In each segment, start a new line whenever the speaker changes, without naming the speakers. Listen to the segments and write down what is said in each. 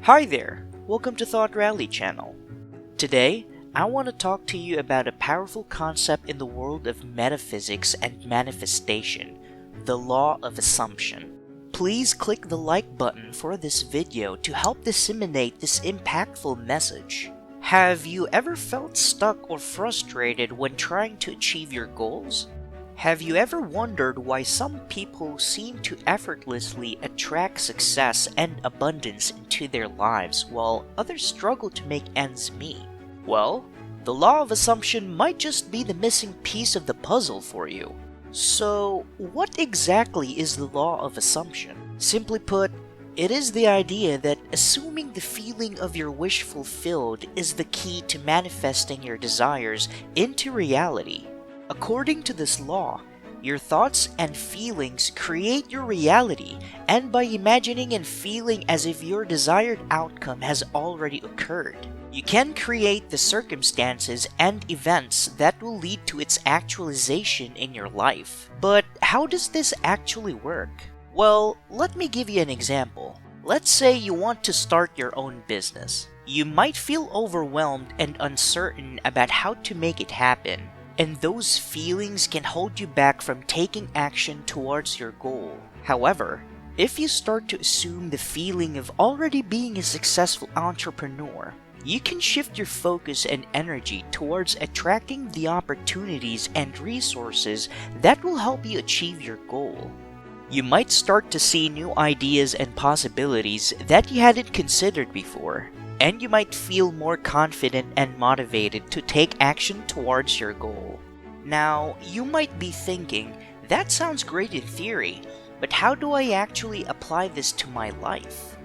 Hi there, welcome to Thought Rally channel. Today, I want to talk to you about a powerful concept in the world of metaphysics and manifestation, the law of assumption. Please click the like button for this video to help disseminate this impactful message. Have you ever felt stuck or frustrated when trying to achieve your goals? Have you ever wondered why some people seem to effortlessly attract success and abundance into their lives while others struggle to make ends meet? Well, the law of assumption might just be the missing piece of the puzzle for you. So, what exactly is the law of assumption? Simply put, it is the idea that assuming the feeling of your wish fulfilled is the key to manifesting your desires into reality. According to this law, your thoughts and feelings create your reality, and by imagining and feeling as if your desired outcome has already occurred, you can create the circumstances and events that will lead to its actualization in your life. But how does this actually work? Well, let me give you an example. Let's say you want to start your own business. You might feel overwhelmed and uncertain about how to make it happen. And those feelings can hold you back from taking action towards your goal. However, if you start to assume the feeling of already being a successful entrepreneur, you can shift your focus and energy towards attracting the opportunities and resources that will help you achieve your goal. You might start to see new ideas and possibilities that you hadn't considered before. And you might feel more confident and motivated to take action towards your goal. Now, you might be thinking, that sounds great in theory, but how do I actually apply this to my life?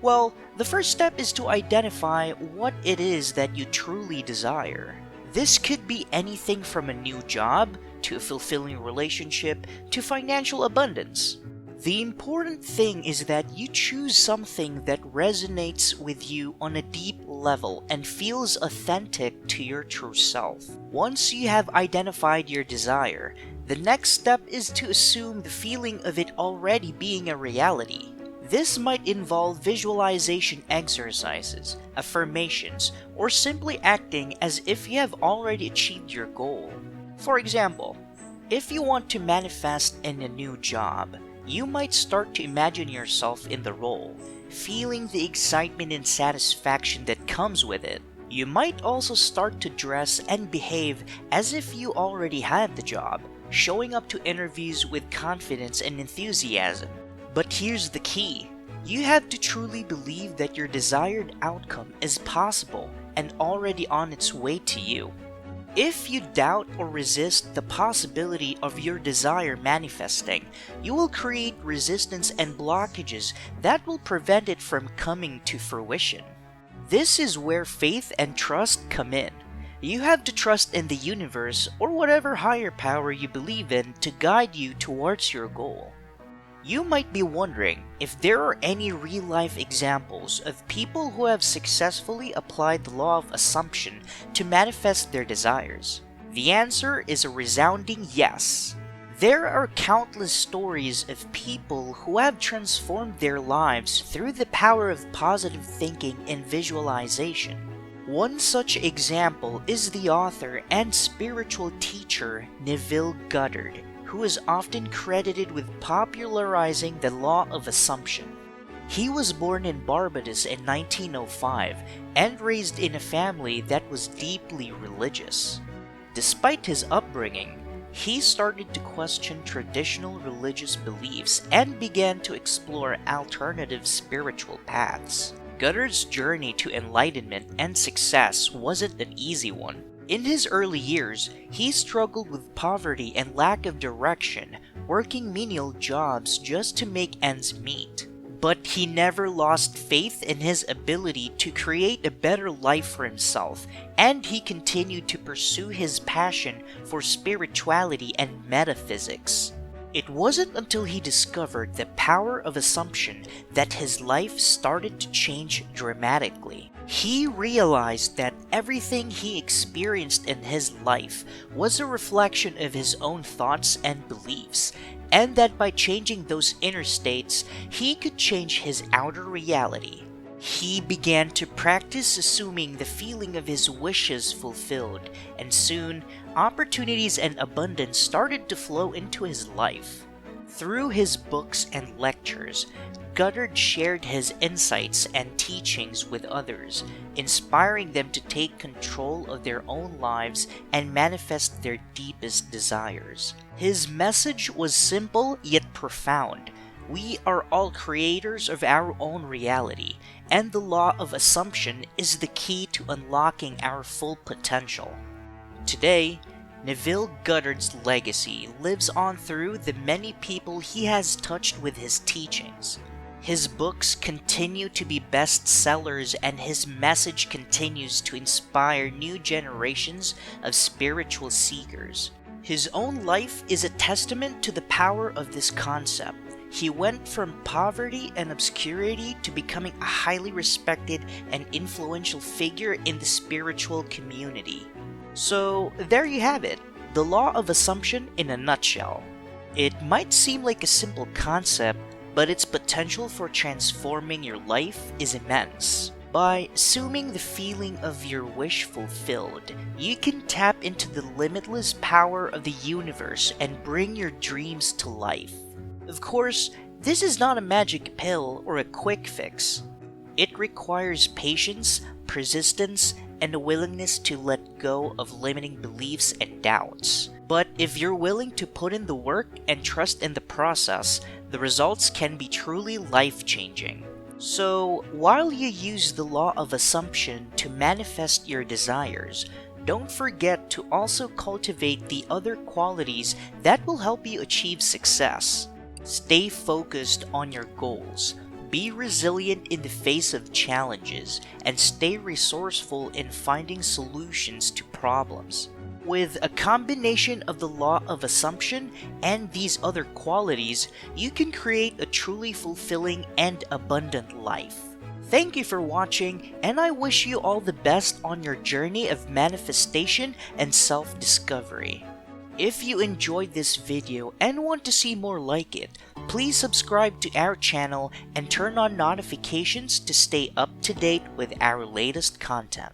Well, the first step is to identify what it is that you truly desire. This could be anything from a new job, to a fulfilling relationship, to financial abundance. The important thing is that you choose something that resonates with you on a deep level and feels authentic to your true self. Once you have identified your desire, the next step is to assume the feeling of it already being a reality. This might involve visualization exercises, affirmations, or simply acting as if you have already achieved your goal. For example, if you want to manifest in a new job, you might start to imagine yourself in the role, feeling the excitement and satisfaction that comes with it. You might also start to dress and behave as if you already had the job, showing up to interviews with confidence and enthusiasm. But here's the key. You have to truly believe that your desired outcome is possible and already on its way to you. If you doubt or resist the possibility of your desire manifesting, you will create resistance and blockages that will prevent it from coming to fruition. This is where faith and trust come in. You have to trust in the universe or whatever higher power you believe in to guide you towards your goal. You might be wondering if there are any real-life examples of people who have successfully applied the law of assumption to manifest their desires. The answer is a resounding yes. There are countless stories of people who have transformed their lives through the power of positive thinking and visualization. One such example is the author and spiritual teacher Neville Goddard, who is often credited with popularizing the law of assumption. He was born in Barbados in 1905 and raised in a family that was deeply religious. Despite his upbringing, he started to question traditional religious beliefs and began to explore alternative spiritual paths. Goddard's journey to enlightenment and success wasn't an easy one. In his early years, he struggled with poverty and lack of direction, working menial jobs just to make ends meet. But he never lost faith in his ability to create a better life for himself, and he continued to pursue his passion for spirituality and metaphysics. It wasn't until he discovered the power of assumption that his life started to change dramatically. He realized that everything he experienced in his life was a reflection of his own thoughts and beliefs, and that by changing those inner states, he could change his outer reality. He began to practice assuming the feeling of his wishes fulfilled, and soon, opportunities and abundance started to flow into his life. Through his books and lectures, Goddard shared his insights and teachings with others, inspiring them to take control of their own lives and manifest their deepest desires. His message was simple yet profound. We are all creators of our own reality, and the law of assumption is the key to unlocking our full potential. Today, Neville Goddard's legacy lives on through the many people he has touched with his teachings. His books continue to be bestsellers, and his message continues to inspire new generations of spiritual seekers. His own life is a testament to the power of this concept. He went from poverty and obscurity to becoming a highly respected and influential figure in the spiritual community. So there you have it, the law of assumption in a nutshell. It might seem like a simple concept, but its potential for transforming your life is immense. By assuming the feeling of your wish fulfilled, you can tap into the limitless power of the universe and bring your dreams to life. Of course, this is not a magic pill or a quick fix. It requires patience, persistence, and a willingness to let go of limiting beliefs and doubts. But if you're willing to put in the work and trust in the process, the results can be truly life-changing. So, while you use the law of assumption to manifest your desires, don't forget to also cultivate the other qualities that will help you achieve success. Stay focused on your goals. Be resilient in the face of challenges, and stay resourceful in finding solutions to problems. With a combination of the law of assumption and these other qualities, you can create a truly fulfilling and abundant life. Thank you for watching, and I wish you all the best on your journey of manifestation and self-discovery. If you enjoyed this video and want to see more like it, please subscribe to our channel and turn on notifications to stay up to date with our latest content.